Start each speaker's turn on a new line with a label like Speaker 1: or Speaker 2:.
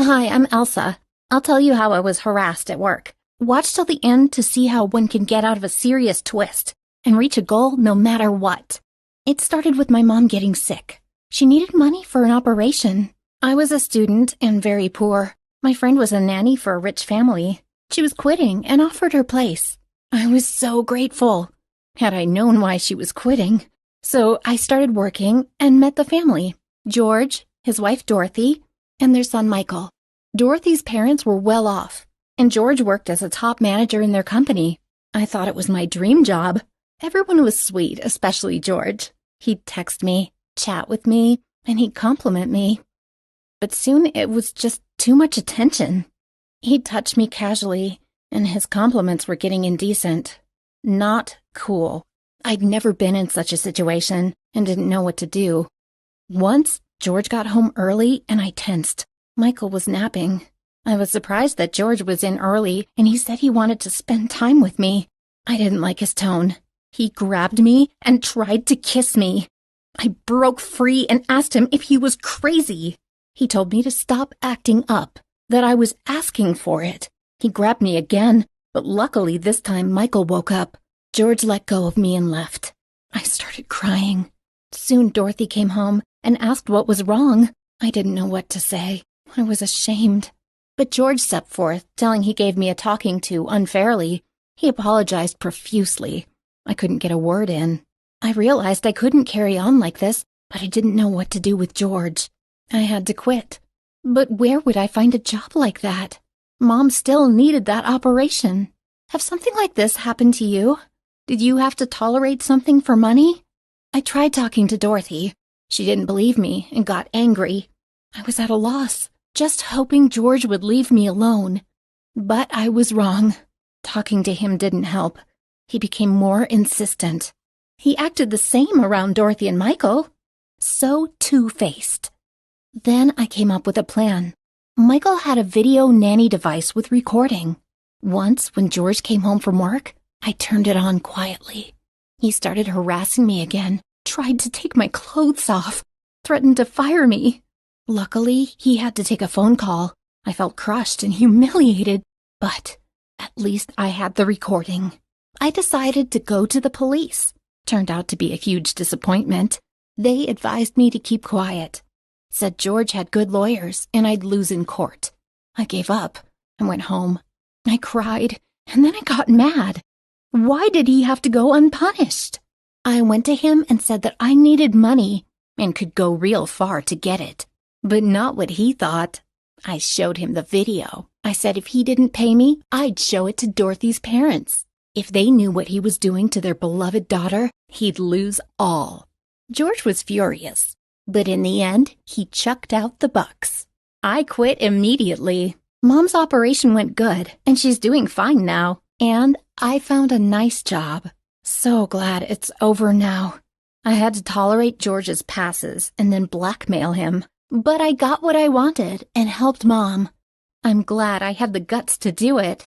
Speaker 1: Hi, I'm Elsa. I'll tell you how I was harassed at work. Watch till the end to see how one can get out of a serious twist and reach a goal no matter what. It started with my mom getting sick. She needed money for an operation. I was a student and very poor. My friend was a nanny for a rich family. She was quitting and offered her place. I was so grateful. Had I known why she was quitting. So I started working and met the family. George, his wife Dorothy, and their son Michael. Dorothy's parents were well off, and George worked as a top manager in their company. I thought it was my dream job. Everyone was sweet, especially George. He'd text me, chat with me, and he'd compliment me. But soon it was just too much attention. He'd touch me casually, and his compliments were getting indecent. Not cool. I'd never been in such a situation and didn't know what to do. Once, George got home early and I tensed. Michael was napping. I was surprised that George was in early and he said he wanted to spend time with me. I didn't like his tone. He grabbed me and tried to kiss me. I broke free and asked him if he was crazy. He told me to stop acting up, that I was asking for it. He grabbed me again, but luckily this time Michael woke up. George let go of me and left. I started crying. Soon Dorothy came home and asked what was wrong. I didn't know what to say. I was ashamed. But George stepped forth, telling he gave me a talking to unfairly. He apologized profusely. I couldn't get a word in. I realized I couldn't carry on like this, but I didn't know what to do with George. I had to quit. But where would I find a job like that? Mom still needed that operation. Have something like this happened to you? Did you have to tolerate something for money? I tried talking to Dorothy. She didn't believe me and got angry. I was at a loss, just hoping George would leave me alone. But I was wrong. Talking to him didn't help. He became more insistent. He acted the same around Dorothy and Michael. So two-faced. Then I came up with a plan. Michael had a video nanny device with recording. Once, when George came home from work, I turned it on quietly. He started harassing me again, tried to take my clothes off, threatened to fire me. Luckily, he had to take a phone call. I felt crushed and humiliated, but at least I had the recording. I decided to go to the police. Turned out to be a huge disappointment. They advised me to keep quiet. Said George had good lawyers and I'd lose in court. I gave up and went home. I cried, and then I got mad. Why did he have to go unpunished? I went to him and said that I needed money and could go real far to get it. But not what he thought. I showed him the video. I said if he didn't pay me, I'd show it to Dorothy's parents. If they knew what he was doing to their beloved daughter, he'd lose all. George was furious, but in the end, he chucked out the bucks. I quit immediately. Mom's operation went good, and she's doing fine now. And I found a nice job. So glad it's over now. I had to tolerate George's passes and then blackmail him. But I got what I wanted and helped Mom. I'm glad I had the guts to do it.